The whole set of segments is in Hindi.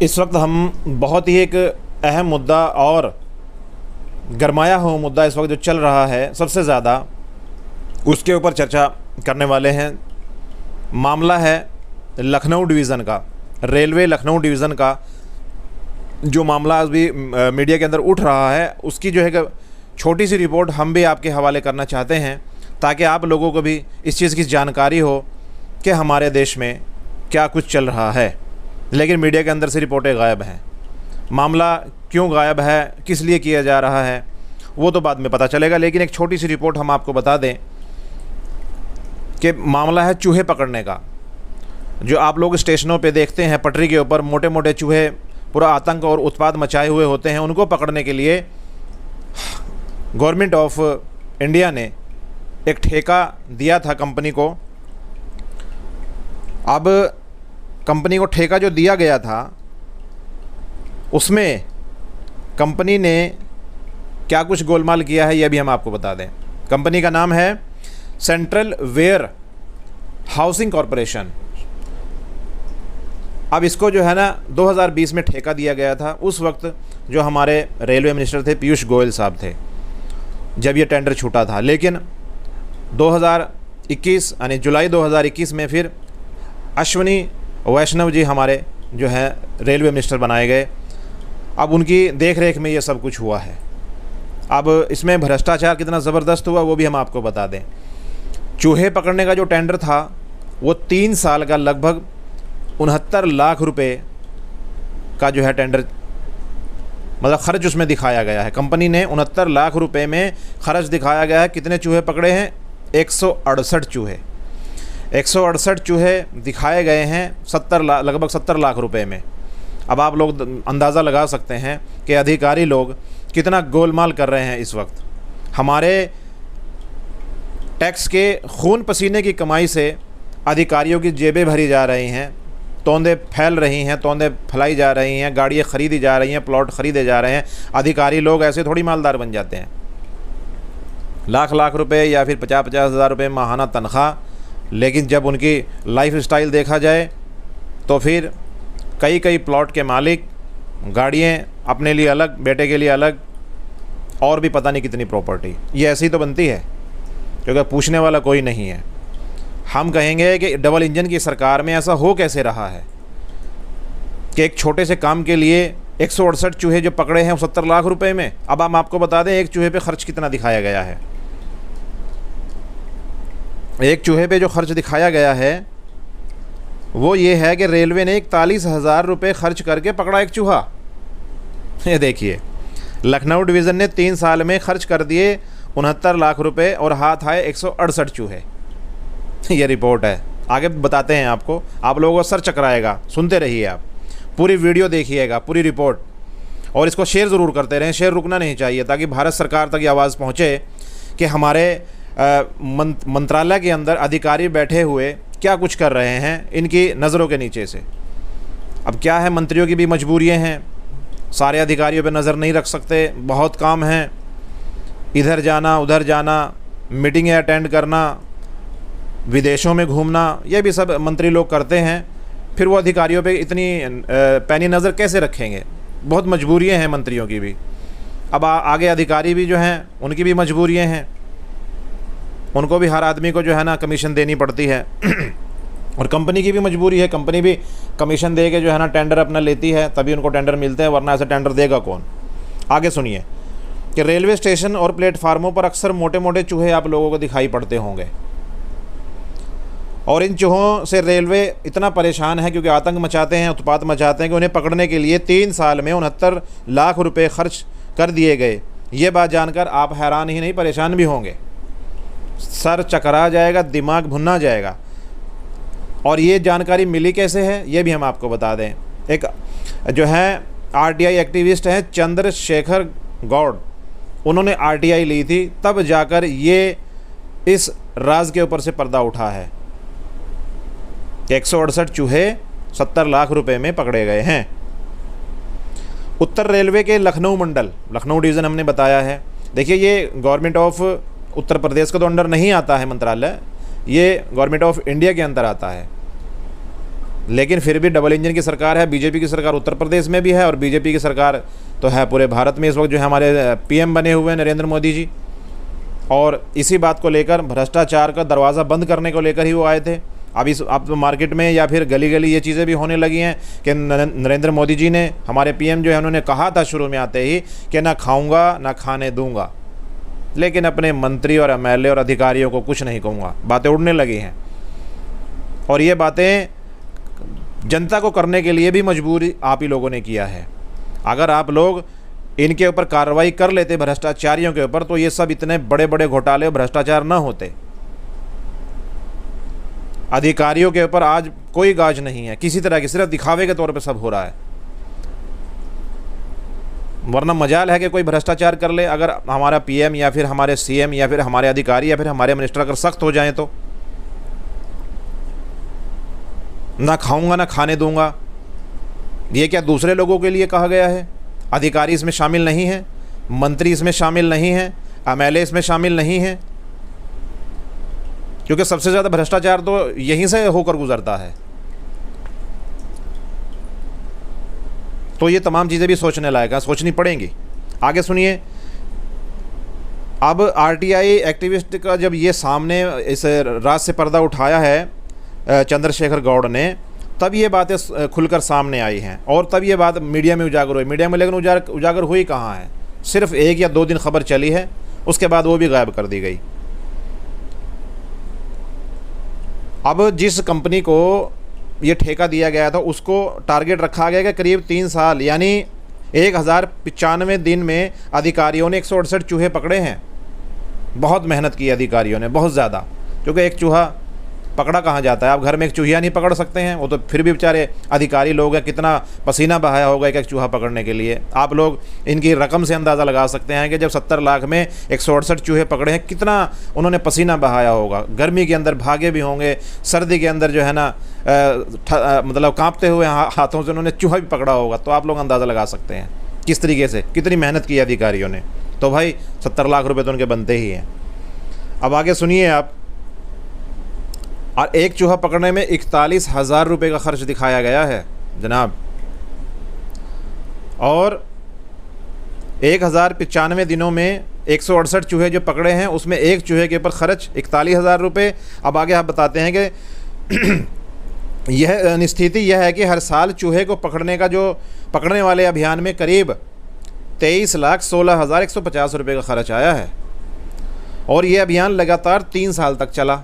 इस वक्त हम बहुत ही एक अहम मुद्दा और गरमाया हुआ मुद्दा इस वक्त जो चल रहा है सबसे ज़्यादा, उसके ऊपर चर्चा करने वाले हैं। मामला है लखनऊ डिवीज़न का, रेलवे लखनऊ डिवीज़न का जो मामला अभी मीडिया के अंदर उठ रहा है, उसकी जो है छोटी सी रिपोर्ट हम भी आपके हवाले करना चाहते हैं ताकि आप लोगों को भी इस चीज़ की जानकारी हो कि हमारे देश में क्या कुछ चल रहा है। लेकिन मीडिया के अंदर से रिपोर्टें गायब हैं। मामला क्यों गायब है, किस लिए किया जा रहा है, वो तो बाद में पता चलेगा। लेकिन एक छोटी सी रिपोर्ट हम आपको बता दें कि मामला है चूहे पकड़ने का। जो आप लोग स्टेशनों पे देखते हैं, पटरी के ऊपर मोटे मोटे चूहे पूरा आतंक और उत्पात मचाए हुए होते हैं, उनको पकड़ने के लिए गवर्नमेंट ऑफ इंडिया ने एक ठेका दिया था कंपनी को। अब कंपनी को ठेका जो दिया गया था, उसमें कंपनी ने क्या कुछ गोलमाल किया है, यह भी हम आपको बता दें। कंपनी का नाम है सेंट्रल वेयर हाउसिंग कॉरपोरेशन। अब इसको जो है ना 2020 में ठेका दिया गया था। उस वक्त जो हमारे रेलवे मिनिस्टर थे पीयूष गोयल साहब थे, जब ये टेंडर छूटा था। लेकिन 2021 यानी जुलाई 2021 में फिर अश्विनी वैष्णव जी हमारे जो हैं रेलवे मिनिस्टर बनाए गए। अब उनकी देख रेख में ये सब कुछ हुआ है। अब इसमें भ्रष्टाचार कितना ज़बरदस्त हुआ वो भी हम आपको बता दें। चूहे पकड़ने का जो टेंडर था वो 3 साल का लगभग 69 लाख रुपए का जो है टेंडर, मतलब खर्च उसमें दिखाया गया है। कंपनी ने 69 लाख रुपए में खर्च दिखाया गया है। कितने चूहे पकड़े हैं? 168 चूहे। 168 चूहे दिखाए गए हैं लगभग 70 लाख रुपए में। अब आप लोग अंदाज़ा लगा सकते हैं कि अधिकारी लोग कितना गोलमाल कर रहे हैं इस वक्त। हमारे टैक्स के खून पसीने की कमाई से अधिकारियों की जेबें भरी जा रही हैं, तोंदे फैल रही हैं, तोंदे फैलाई जा रही हैं, गाड़ियाँ ख़रीदी जा रही हैं, प्लॉट ख़रीदे जा रहे हैं। अधिकारी लोग ऐसे थोड़ी मालदार बन जाते हैं। लाख लाख रुपए या फिर 50-50 हज़ार रुपये माहाना तनख्वाह, लेकिन जब उनकी लाइफ स्टाइल देखा जाए तो फिर कई प्लॉट के मालिक, गाड़ियाँ अपने लिए अलग, बेटे के लिए अलग, और भी पता नहीं कितनी प्रॉपर्टी। ये ऐसी तो बनती है क्योंकि पूछने वाला कोई नहीं है। हम कहेंगे कि डबल इंजन की सरकार में ऐसा हो कैसे रहा है कि एक छोटे से काम के लिए 168 चूहे जो पकड़े हैं 70 लाख रुपए में। अब हम आपको बता दें एक चूहे पे खर्च कितना दिखाया गया है। एक चूहे पे जो खर्च दिखाया गया है वो ये है कि रेलवे ने 41,000 रुपये खर्च करके पकड़ा एक चूहा। ये देखिए, लखनऊ डिवीज़न ने 3 साल में खर्च कर दिए 69 लाख रुपए और हाथ आए 168 चूहे। ये रिपोर्ट है, आगे बताते हैं आपको। आप लोगों को सर चकराएगा, सुनते रहिए आप, पूरी वीडियो देखिएगा, पूरी रिपोर्ट, और इसको शेयर ज़रूर करते रहें। शेयर रुकना नहीं चाहिए ताकि भारत सरकार तक ये आवाज़ पहुँचे कि हमारे मंत्रालय के अंदर अधिकारी बैठे हुए क्या कुछ कर रहे हैं इनकी नज़रों के नीचे से। अब क्या है, मंत्रियों की भी मजबूरियाँ हैं, सारे अधिकारियों पे नज़र नहीं रख सकते, बहुत काम है, इधर जाना उधर जाना, मीटिंगें अटेंड करना, विदेशों में घूमना, ये भी सब मंत्री लोग करते हैं। फिर वो अधिकारियों पे इतनी पैनी नज़र कैसे रखेंगे? बहुत मजबूरियाँ हैं मंत्रियों की भी। अब आगे अधिकारी भी जो हैं उनकी भी मजबूरियाँ हैं, उनको भी हर आदमी को जो है ना कमीशन देनी पड़ती है और कंपनी की भी मजबूरी है, कंपनी भी कमीशन दे के जो है ना टेंडर अपना लेती है, तभी उनको टेंडर मिलते हैं, वरना ऐसे टेंडर देगा कौन। आगे सुनिए कि रेलवे स्टेशन और प्लेटफार्मों पर अक्सर मोटे मोटे चूहे आप लोगों को दिखाई पड़ते होंगे, और इन चूहों से रेलवे इतना परेशान है क्योंकि आतंक मचाते हैं, उत्पात मचाते हैं कि उन्हें पकड़ने के लिए 3 साल में 69 लाख रुपये खर्च कर दिए गए। ये बात जानकर आप हैरान ही नहीं परेशान भी होंगे, सर चकरा जाएगा, दिमाग भुनना जाएगा। और ये जानकारी मिली कैसे है ये भी हम आपको बता दें। एक जो है आरटीआई एक्टिविस्ट हैं चंद्रशेखर गौड़, उन्होंने आरटीआई ली थी, तब जाकर ये इस राज के ऊपर से पर्दा उठा है कि 168 चूहे 70 लाख रुपए में पकड़े गए हैं। उत्तर रेलवे के लखनऊ मंडल, लखनऊ डिवीज़न हमने बताया है। देखिए, ये गवर्नमेंट ऑफ उत्तर प्रदेश का तो अंडर नहीं आता है मंत्रालय, ये गवर्नमेंट ऑफ इंडिया के अंदर आता है। लेकिन फिर भी डबल इंजन की सरकार है। बीजेपी की सरकार उत्तर प्रदेश में भी है और बीजेपी की सरकार तो है पूरे भारत में। इस वक्त जो है हमारे पीएम बने हुए हैं नरेंद्र मोदी जी, और इसी बात को लेकर, भ्रष्टाचार का दरवाज़ा बंद करने को लेकर ही वो आए थे। अब तो मार्केट में या फिर गली गली ये चीज़ें भी होने लगी हैं कि नरेंद्र मोदी जी ने, हमारे पीएम जो है, उन्होंने कहा था शुरू में आते ही कि ना खाऊंगा ना खाने दूंगा, लेकिन अपने मंत्री और एमएलए और अधिकारियों को कुछ नहीं कहूँगा। बातें उड़ने लगी हैं और ये बातें जनता को करने के लिए भी मजबूर आप ही लोगों ने किया है। अगर आप लोग इनके ऊपर कार्रवाई कर लेते भ्रष्टाचारियों के ऊपर, तो ये सब इतने बड़े बड़े घोटाले और भ्रष्टाचार न होते। अधिकारियों के ऊपर आज कोई गाज नहीं है किसी तरह की, सिर्फ दिखावे के तौर पे सब हो रहा है। वरना मजाल है कि कोई भ्रष्टाचार कर ले, अगर हमारा पीएम या फिर हमारे सीएम या फिर हमारे अधिकारी या फिर हमारे मिनिस्टर अगर सख्त हो जाएं तो। ना खाऊंगा ना खाने दूंगा, ये क्या दूसरे लोगों के लिए कहा गया है? अधिकारी इसमें शामिल नहीं है, मंत्री इसमें शामिल नहीं है, एमएलए इसमें शामिल नहीं है, क्योंकि सबसे ज़्यादा भ्रष्टाचार तो यहीं से होकर गुजरता है। तो ये तमाम चीज़ें भी सोचने लायक है, सोचनी पड़ेंगी। आगे सुनिए। अब आरटीआई एक्टिविस्ट का जब ये सामने इस राज से पर्दा उठाया है चंद्रशेखर गौड़ ने, तब ये बातें खुलकर सामने आई हैं और तब ये बात मीडिया में उजागर हुई। मीडिया में लेकिन उजागर हुई कहाँ है? सिर्फ 1 या 2 दिन खबर चली है, उसके बाद वो भी गायब कर दी गई। अब जिस कंपनी को ये ठेका दिया गया था उसको टारगेट रखा गया कि करीब 3 साल यानी 1095 दिन में अधिकारियों ने 168 चूहे पकड़े हैं। बहुत मेहनत की अधिकारियों ने, बहुत ज़्यादा, क्योंकि एक चूहा पकड़ा कहाँ जाता है? आप घर में एक चूहिया नहीं पकड़ सकते हैं, वो तो फिर भी बेचारे अधिकारी लोग हैं, कितना पसीना बहाया होगा एक चूहा पकड़ने के लिए। आप लोग इनकी रकम से अंदाज़ा लगा सकते हैं कि जब 70 लाख में 168 चूहे पकड़े हैं, कितना उन्होंने पसीना बहाया होगा। गर्मी के अंदर भागे भी होंगे, सर्दी के अंदर जो है ना मतलब काँपते हुए हाथों से उन्होंने चूहा भी पकड़ा होगा। तो आप लोग अंदाज़ा लगा सकते हैं किस तरीके से, कितनी मेहनत की अधिकारियों ने। तो भाई 70 लाख रुपये तो उनके बनते ही हैं। अब आगे सुनिए आप। और एक चूहा पकड़ने में 41,000 रुपये का खर्च दिखाया गया है जनाब, और 1095 दिनों में 168 चूहे जो पकड़े हैं उसमें एक चूहे के ऊपर खर्च 41,000 रुपये। अब आगे आप बताते हैं कि यह स्थिति यह है कि हर साल चूहे को पकड़ने वाले अभियान में करीब 23,16,150 रुपये का खर्च आया है, और ये अभियान लगातार 3 साल तक चला,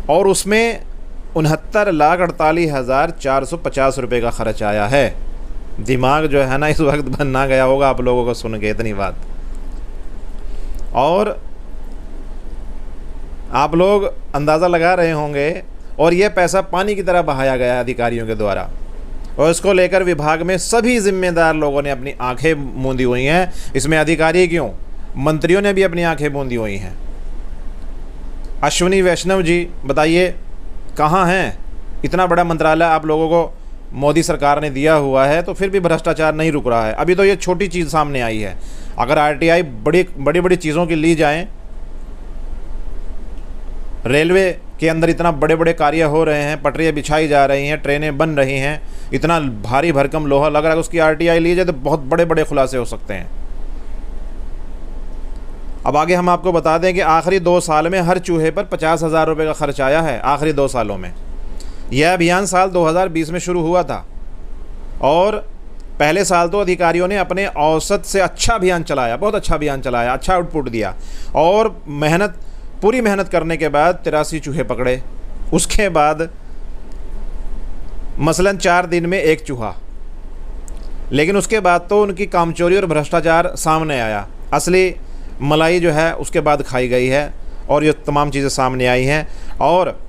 और उसमें 69,48,450 रुपये का खर्च आया है। दिमाग जो है ना इस वक्त बनना गया होगा आप लोगों को सुन के इतनी बात। और आप लोग अंदाज़ा लगा रहे होंगे, और ये पैसा पानी की तरह बहाया गया है अधिकारियों के द्वारा, और इसको लेकर विभाग में सभी जिम्मेदार लोगों ने अपनी आंखें मूंदी हुई हैं। इसमें अधिकारी क्यों, मंत्रियों ने भी अपनी आंखें मूंदी हुई हैं। अश्विनी वैष्णव जी बताइए कहाँ हैं? इतना बड़ा मंत्रालय आप लोगों को मोदी सरकार ने दिया हुआ है, तो फिर भी भ्रष्टाचार नहीं रुक रहा है। अभी तो ये छोटी चीज़ सामने आई है। अगर आरटीआई बड़ी चीज़ों की ली जाए, रेलवे के अंदर इतना बड़े बड़े कार्य हो रहे हैं, पटरियाँ बिछाई जा रही हैं, ट्रेनें बन रही हैं, इतना भारी भरकम लोहा लग रहा है, उसकी आरटीआई ली जाए तो बहुत बड़े बड़े खुलासे हो सकते हैं। अब आगे हम आपको बता दें कि आखिरी 2 साल में हर चूहे पर 50,000 रुपये का खर्च आया है। आखिरी 2 सालों में यह अभियान साल 2020 में शुरू हुआ था, और पहले साल तो अधिकारियों ने अपने औसत से अच्छा अभियान चलाया, बहुत अच्छा अभियान चलाया, अच्छा आउटपुट दिया, और पूरी मेहनत करने के बाद 83 चूहे पकड़े। उसके बाद मसलन 4 दिन में 1 चूहा, लेकिन उसके बाद तो उनकी कामचोरी और भ्रष्टाचार सामने आया। असली मलाई जो है उसके बाद खाई गई है, और ये तमाम चीज़ें सामने आई हैं। और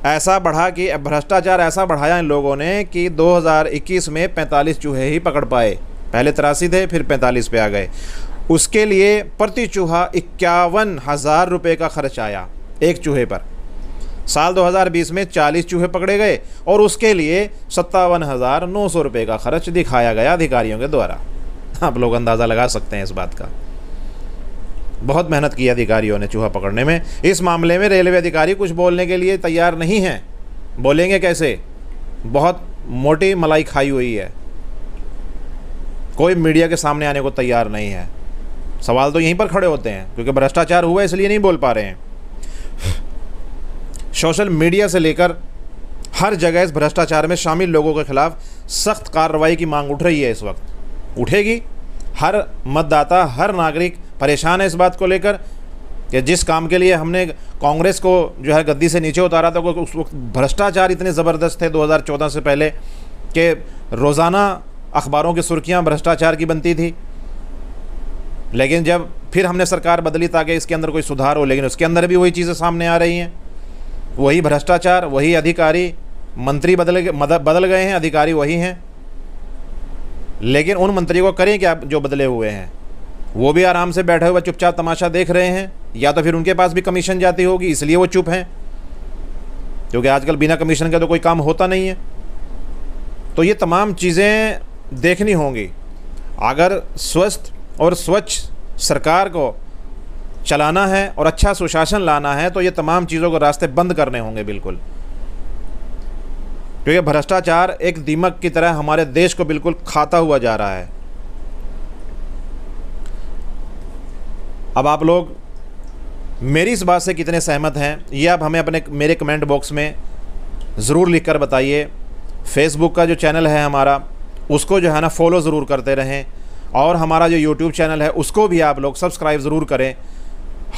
ऐसा बढ़ा कि भ्रष्टाचार ऐसा बढ़ाया इन लोगों ने कि 2021 में 45 चूहे ही पकड़ पाए। पहले 83 थे, फिर 45 पे आ गए। उसके लिए प्रति चूहा 51,000 रुपये का खर्च आया एक चूहे पर। साल 2020 में 40 चूहे पकड़े गए, और उसके लिए 57,900 रुपये का खर्च दिखाया गया अधिकारियों के द्वारा। आप लोग अंदाज़ा लगा सकते हैं इस बात का। बहुत मेहनत की अधिकारियों ने चूहा पकड़ने में। इस मामले में रेलवे अधिकारी कुछ बोलने के लिए तैयार नहीं हैं। बोलेंगे कैसे? बहुत मोटी मलाई खाई हुई है, कोई मीडिया के सामने आने को तैयार नहीं है। सवाल तो यहीं पर खड़े होते हैं, क्योंकि भ्रष्टाचार हुआ इसलिए नहीं बोल पा रहे हैं। सोशल मीडिया से लेकर हर जगह इस भ्रष्टाचार में शामिल लोगों के खिलाफ सख्त कार्रवाई की मांग उठ रही है। इस वक्त उठेगी। हर मतदाता, हर नागरिक परेशान है इस बात को लेकर कि जिस काम के लिए हमने कांग्रेस को जो है गद्दी से नीचे उतारा था, उस वक्त भ्रष्टाचार इतने ज़बरदस्त थे 2014 से पहले कि रोज़ाना अखबारों की सुर्खियां भ्रष्टाचार की बनती थी। लेकिन जब फिर हमने सरकार बदली ताकि इसके अंदर कोई सुधार हो, लेकिन उसके अंदर भी वही चीज़ें सामने आ रही हैं। वही भ्रष्टाचार, वही अधिकारी, मंत्री बदल गए हैं, अधिकारी वही हैं। लेकिन उन मंत्रियों को करें क्या जो बदले हुए हैं? वो भी आराम से बैठे हुए चुपचाप तमाशा देख रहे हैं, या तो फिर उनके पास भी कमीशन जाती होगी इसलिए वो चुप हैं, क्योंकि आजकल बिना कमीशन के तो कोई काम होता नहीं है। तो ये तमाम चीज़ें देखनी होंगी। अगर स्वस्थ और स्वच्छ सरकार को चलाना है और अच्छा सुशासन लाना है तो ये तमाम चीज़ों को रास्ते बंद करने होंगे बिल्कुल, क्योंकि भ्रष्टाचार एक दीमक की तरह हमारे देश को बिल्कुल खाता हुआ जा रहा है। अब आप लोग मेरी इस बात से कितने सहमत हैं ये आप हमें मेरे कमेंट बॉक्स में ज़रूर लिख कर बताइए। फेसबुक का जो चैनल है हमारा, उसको जो है ना फॉलो ज़रूर करते रहें, और हमारा जो यूट्यूब चैनल है उसको भी आप लोग सब्सक्राइब ज़रूर करें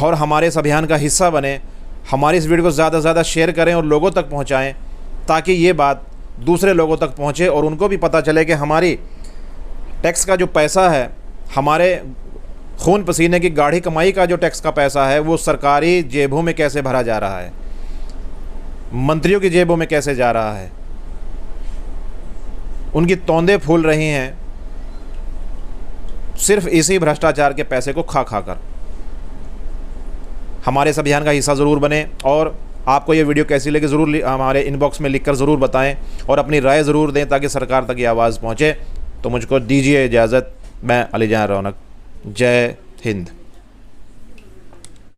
और हमारे इस अभियान का हिस्सा बने। हमारी इस वीडियो को ज़्यादा से ज़्यादा शेयर करें और लोगों तक पहुँचाएँ, ताकि ये बात दूसरे लोगों तक पहुँचे और उनको भी पता चले कि हमारी टैक्स का जो पैसा है, हमारे खून पसीने की गाढ़ी कमाई का जो टैक्स का पैसा है, वो सरकारी जेबों में कैसे भरा जा रहा है, मंत्रियों की जेबों में कैसे जा रहा है, उनकी तोंदें फूल रही हैं सिर्फ इसी भ्रष्टाचार के पैसे को खा खा कर। हमारे इस अभियान का हिस्सा ज़रूर बने, और आपको ये वीडियो कैसी लगी ज़रूर हमारे इनबॉक्स में लिखकर ज़रूर बताएं और अपनी राय ज़रूर दें ताकि सरकार तक ये आवाज़ पहुँचे। तो मुझको दीजिए इजाज़त। मैं अली जहां रौनक। जय हिंद।